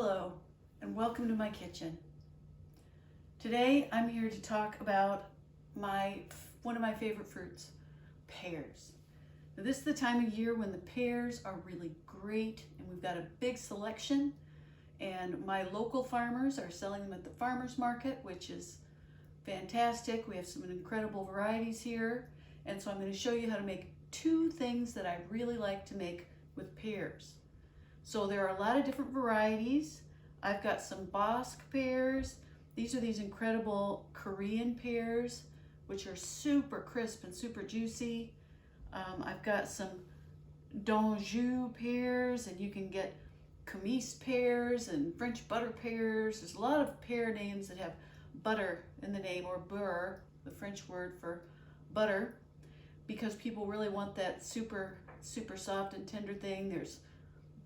Hello, and welcome to my kitchen. Today I'm here to talk about one of my favorite fruits, pears. Now, this is the time of year when the pears are really great, and we've got a big selection, and my local farmers are selling them at the farmers market, which is fantastic. We have some incredible varieties here, and so I'm going to show you how to make two things that I really like to make with pears. So there are a lot of different varieties. I've got some bosc pears. These are these incredible Korean pears, which are super crisp and super juicy. I've got some d'Anjou pears, and you can get Poached pears and French butter pears. There's a lot of pear names that have butter in the name, or beurre, the French word for butter, because people really want that super soft and tender thing. There's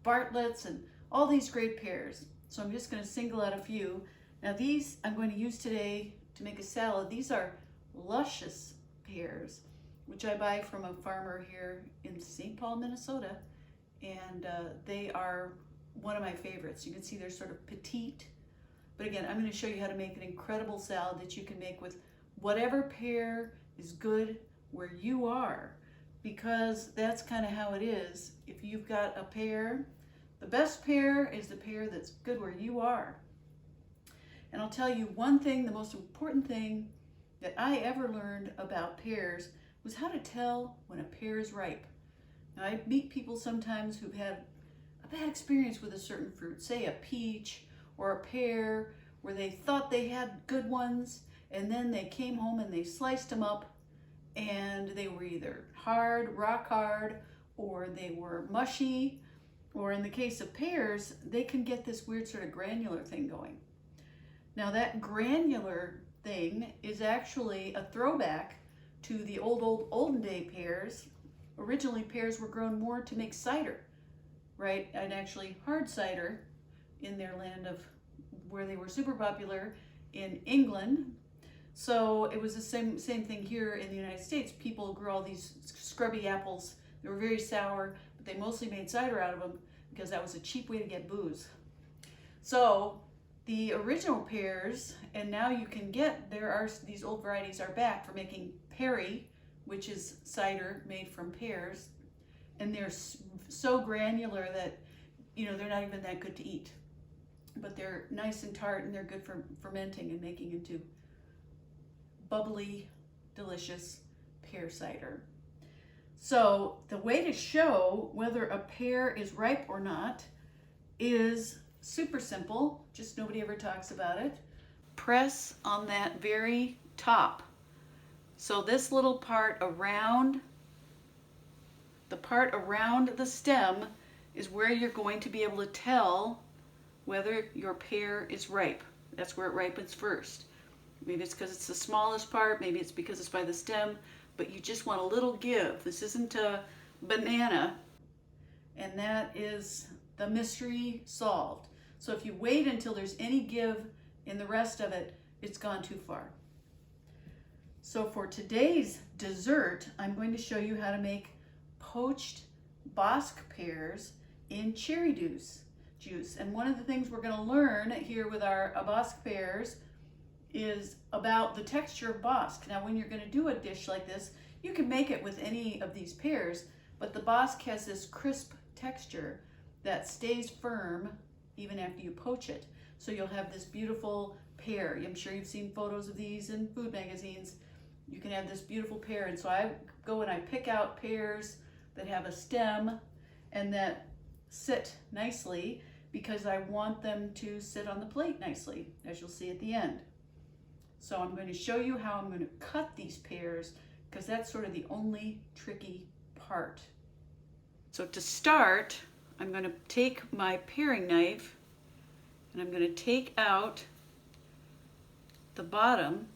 Bartlett's and all these great pears. So I'm just going to single out a few. Now these I'm going to use today to make a salad. These are Luscious Pears, which I buy from a farmer here in St. Paul, Minnesota. And they are one of my favorites. You can see they're sort of petite. But again, I'm going to show you how to make an incredible salad that you can make with whatever pear is good where you are, because that's kind of how it is. If you've got a pear, the best pear is the pear that's good where you are. And I'll tell you one thing, the most important thing that I ever learned about pears was how to tell when a pear is ripe. Now, I meet people sometimes who've had a bad experience with a certain fruit, say a peach or a pear, where they thought they had good ones, and then they came home and they sliced them up, and they were either hard, rock hard, or they were mushy, or in the case of pears, they can get this weird sort of granular thing going. Now that granular thing is actually a throwback to the olden day pears. Originally, pears were grown more to make cider, right? And actually hard cider in their land of where they were super popular in England. So it was the same thing here in the United States. People grew all these scrubby apples. They were very sour, but they mostly made cider out of them because that was a cheap way to get booze. So the original pears, and now you can get, these old varieties are back for making Peppery, which is cider made from pears, and they're so granular that, they're not even that good to eat. But they're nice and tart, and they're good for fermenting and making into bubbly, delicious pear cider. So the way to show whether a pear is ripe or not is super simple. Just nobody ever talks about it. Press on that very top. So this little part around the stem is where you're going to be able to tell whether your pear is ripe. That's where it ripens first. Maybe it's because it's the smallest part, maybe it's because it's by the stem, but you just want a little give. This isn't a banana, and that is the mystery solved. So if you wait until there's any give in the rest of it, it's gone too far. So for today's dessert, I'm going to show you how to make poached bosc pears in cherry juice. And one of the things we're going to learn here with our bosc pears is about the texture of bosc. Now, when you're going to do a dish like this, you can make it with any of these pears, but the bosc has this crisp texture that stays firm even after you poach it. So you'll have this beautiful pear. I'm sure you've seen photos of these in food magazines. You can have this beautiful pear. And so I go and I pick out pears that have a stem and that sit nicely, because I want them to sit on the plate nicely, as you'll see at the end. So I'm going to show you how I'm going to cut these pears, because that's sort of the only tricky part. So to start, I'm going to take my paring knife and I'm going to take out the bottom,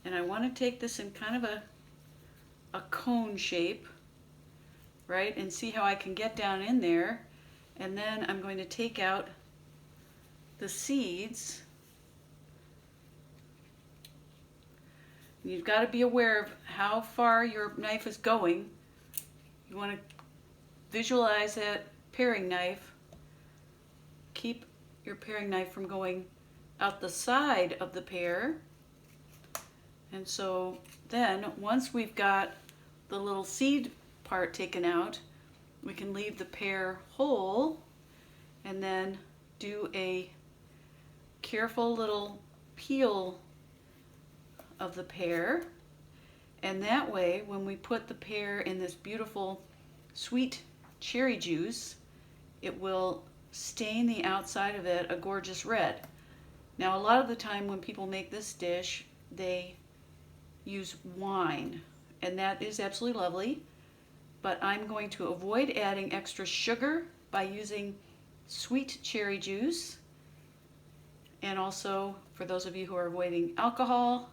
and I want to take this in kind of a cone shape, right? And see how I can get down in there. And then I'm going to take out the seeds. You've got to be aware of how far your knife is going. You want to visualize that paring knife keep your paring knife from going out the side of the pear. And so then once we've got the little seed part taken out, we can leave the pear whole and then do a careful little peel of the pear. And that way, when we put the pear in this beautiful sweet cherry juice, it will stain the outside of it a gorgeous red. Now, a lot of the time when people make this dish, they use wine, and that is absolutely lovely, but I'm going to avoid adding extra sugar by using sweet cherry juice. And also, for those of you who are avoiding alcohol,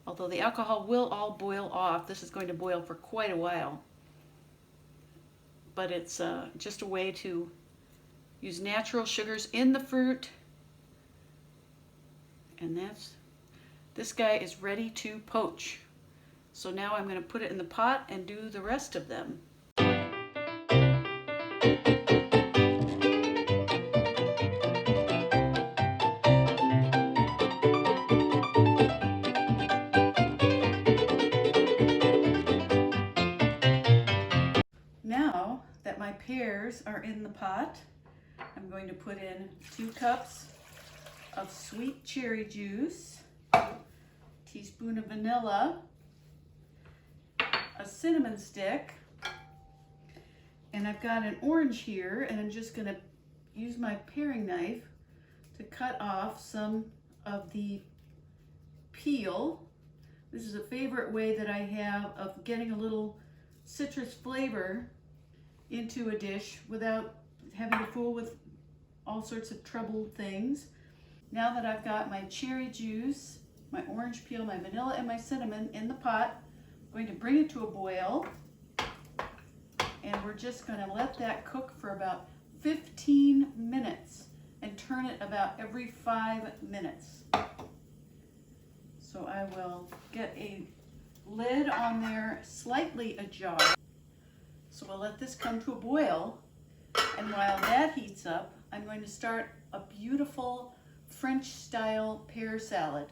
although the alcohol will all boil off, this is going to boil for quite a while, but it's just a way to use natural sugars in the fruit. And this guy is ready to poach. So now I'm going to put it in the pot and do the rest of them. Now that my pears are in the pot, I'm going to put in 2 cups of sweet cherry juice, a teaspoon of vanilla, a cinnamon stick, and I've got an orange here, and I'm just going to use my paring knife to cut off some of the peel. This is a favorite way that I have of getting a little citrus flavor into a dish without having to fool with all sorts of troubled things. Now that I've got my cherry juice, my orange peel, my vanilla, and my cinnamon in the pot, I'm going to bring it to a boil, and we're just going to let that cook for about 15 minutes and turn it about every 5 minutes. So I will get a lid on there, slightly ajar. So we'll let this come to a boil, and while that heats up, I'm going to start a beautiful French style pear salad.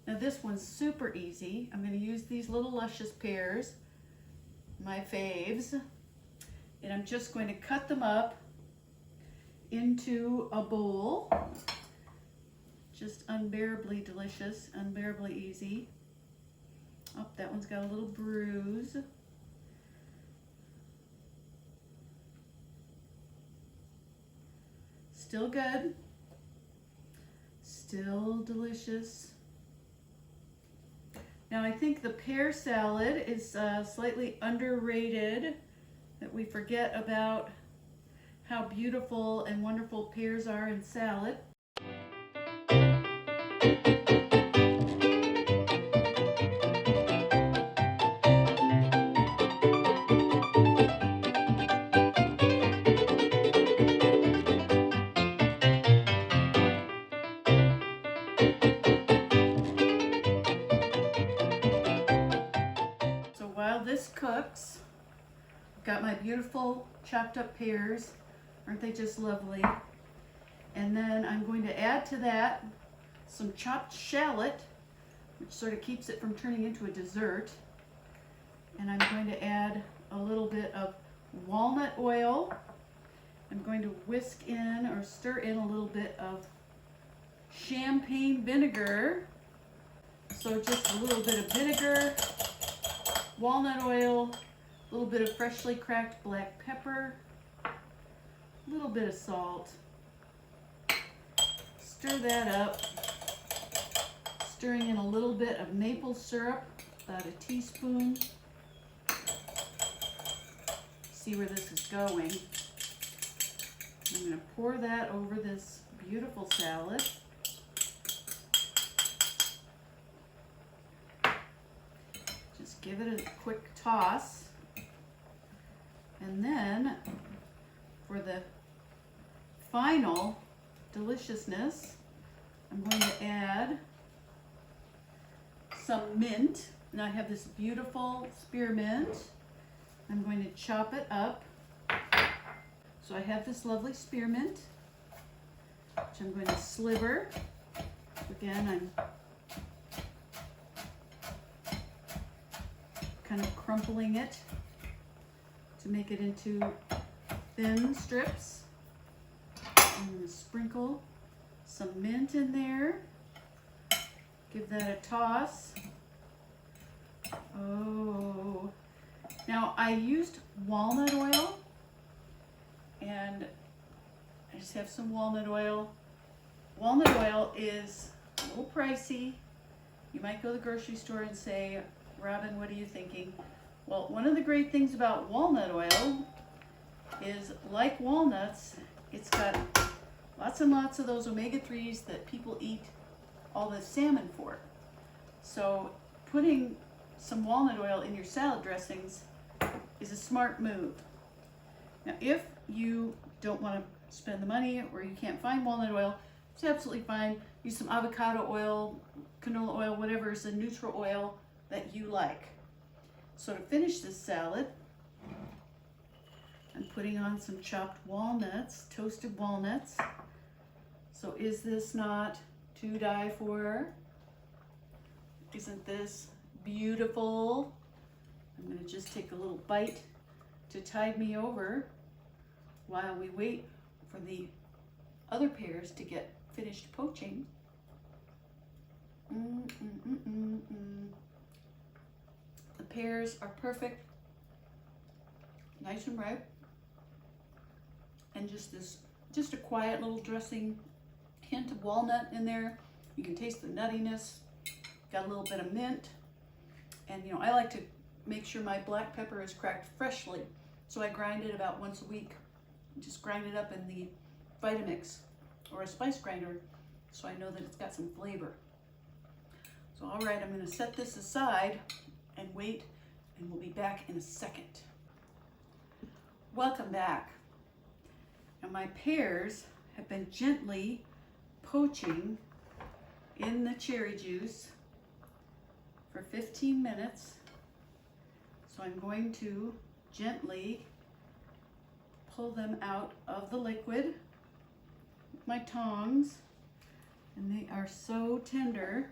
Now this one's super easy. I'm going to use these little luscious pears, my faves, and I'm just going to cut them up into a bowl. Just unbearably delicious, unbearably easy. Oh, that one's got a little bruise. Still good. Still delicious. Now I think the pear salad is slightly underrated, that we forget about how beautiful and wonderful pears are in salad. While this cooks, I've got my beautiful chopped up pears. Aren't they just lovely? And then I'm going to add to that some chopped shallot, which sort of keeps it from turning into a dessert. And I'm going to add a little bit of walnut oil. I'm going to whisk in or stir in a little bit of champagne vinegar. So just a little bit of vinegar, walnut oil, a little bit of freshly cracked black pepper, a little bit of salt. Stir that up, stirring in a little bit of maple syrup, about a teaspoon. See where this is going. I'm going to pour that over this beautiful salad. Just give it a quick toss. And then for the final deliciousness, I'm going to add some mint. And I have this beautiful spearmint. I'm going to chop it up. So I have this lovely spearmint. which I'm going to sliver. Again, I'm kind of crumpling it to make it into thin strips. I'm going to sprinkle some mint in there. Give that a toss. Oh. Now I used walnut oil, and I just have some walnut oil. Walnut oil is a little pricey. You might go to the grocery store and say, Robin, what are you thinking? Well, one of the great things about walnut oil is, like walnuts, it's got lots and lots of those omega-3s that people eat all the salmon for. So putting some walnut oil in your salad dressings is a smart move. Now, if you don't want to spend the money or you can't find walnut oil, it's absolutely fine. Use some avocado oil, canola oil, whatever is a neutral oil that you like. So to finish this salad, I'm putting on some chopped walnuts, toasted walnuts. So is this not to die for? Isn't this beautiful? I'm going to just take a little bite to tide me over while we wait for the other pears to get finished poaching. The pears are perfect, nice and ripe, and just a quiet little dressing, hint of walnut in there. You can taste the nuttiness. Got a little bit of mint, and you know, I like to make sure my black pepper is cracked freshly, so I grind it about once a week. Just grind it up in the Vitamix or a spice grinder, so I know that it's got some flavor. So all right, I'm going to set this aside and wait, and we'll be back in a second. Welcome back. Now my pears have been gently poaching in the cherry juice for 15 minutes. So I'm going to gently pull them out of the liquid with my tongs, and they are so tender.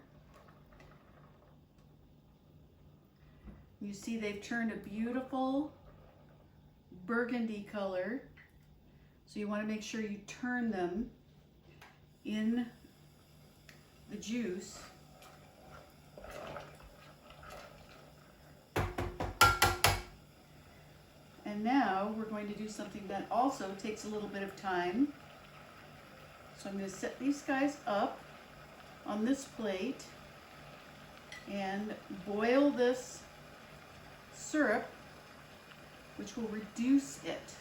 You see they've turned a beautiful burgundy color. So you want to make sure you turn them in the juice. And now we're going to do something that also takes a little bit of time. So I'm going to set these guys up on this plate and boil this syrup, which will reduce it.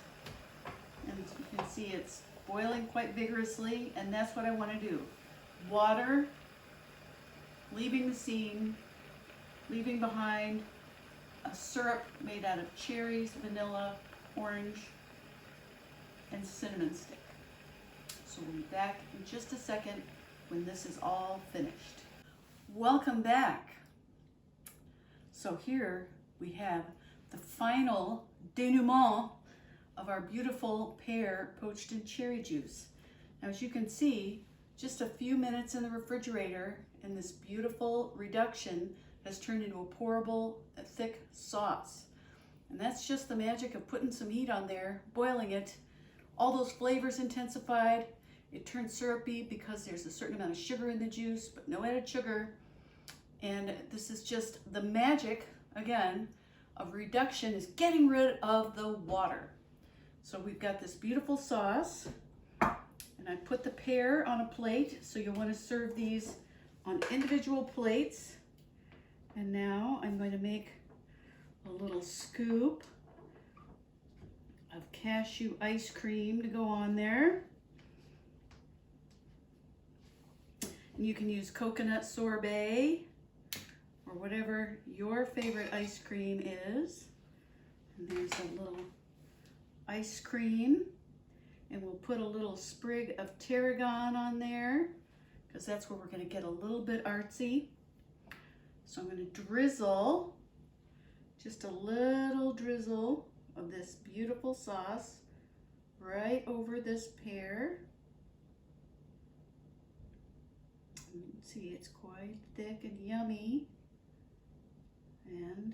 And you can see it's boiling quite vigorously, and that's what I want to do. Water, leaving the scene, leaving behind a syrup made out of cherries, vanilla, orange, and cinnamon stick. So we'll be back in just a second when this is all finished. Welcome back. So here we have the final denouement of our beautiful pear poached in cherry juice. Now, as you can see, just a few minutes in the refrigerator and this beautiful reduction has turned into a pourable, thick sauce. And that's just the magic of putting some heat on there, boiling it. All those flavors intensified. It turns syrupy because there's a certain amount of sugar in the juice, but no added sugar. And this is just the magic, again, of reduction, is getting rid of the water. So we've got this beautiful sauce, and I put the pear on a plate, so you'll want to serve these on individual plates. And now I'm going to make a little scoop of cashew ice cream to go on there. And you can use coconut sorbet or whatever your favorite ice cream is. And there's a little ice cream. And we'll put a little sprig of tarragon on there, because that's where we're going to get a little bit artsy. So I'm going to drizzle, just a little drizzle of this beautiful sauce right over this pear. You can see it's quite thick and yummy. And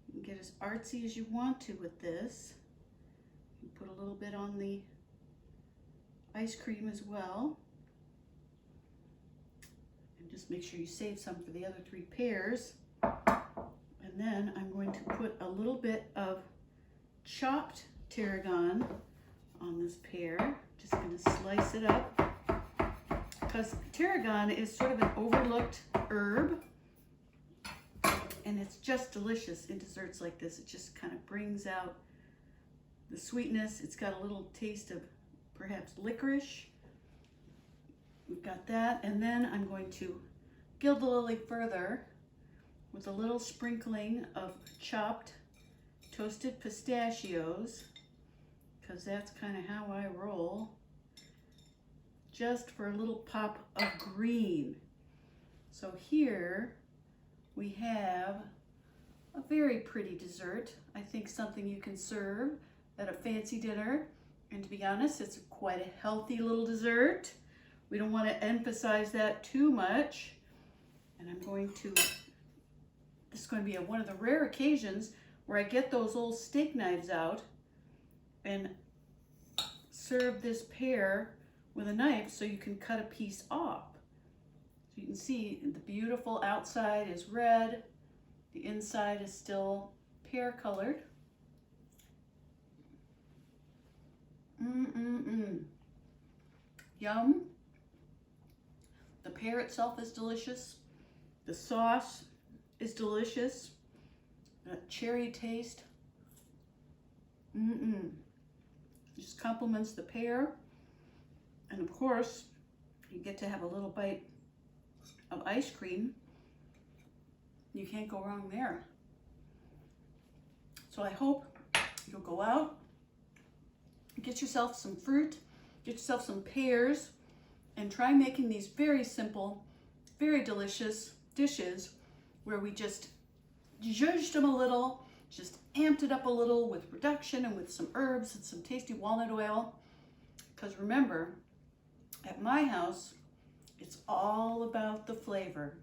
you can get as artsy as you want to with this. You put a little bit on the ice cream as well. And just make sure you save some for the other 3 pears. And then I'm going to put a little bit of chopped tarragon on this pear. Just going to slice it up. Because tarragon is sort of an overlooked herb. And it's just delicious in desserts like this. It just kind of brings out the sweetness. It's got a little taste of perhaps licorice. We've got that. And then I'm going to gild the lily further with a little sprinkling of chopped toasted pistachios, because that's kind of how I roll, just for a little pop of green. So here we have a very pretty dessert. I think something you can serve at a fancy dinner. And to be honest, it's quite a healthy little dessert. We don't want to emphasize that too much. And I'm going to, this is going to be one of the rare occasions where I get those old steak knives out and serve this pear with a knife so you can cut a piece off. So you can see the beautiful outside is red, the inside is still pear colored. Yum. The pear itself is delicious. The sauce is delicious. That cherry taste. Just complements the pear. And of course, you get to have a little bite of ice cream. You can't go wrong there. So I hope you'll go out, get yourself some fruit, get yourself some pears, and try making these very simple, very delicious dishes where we just zhuzhed them a little, just amped it up a little with reduction and with some herbs and some tasty walnut oil. Because remember, at my house, it's all about the flavor.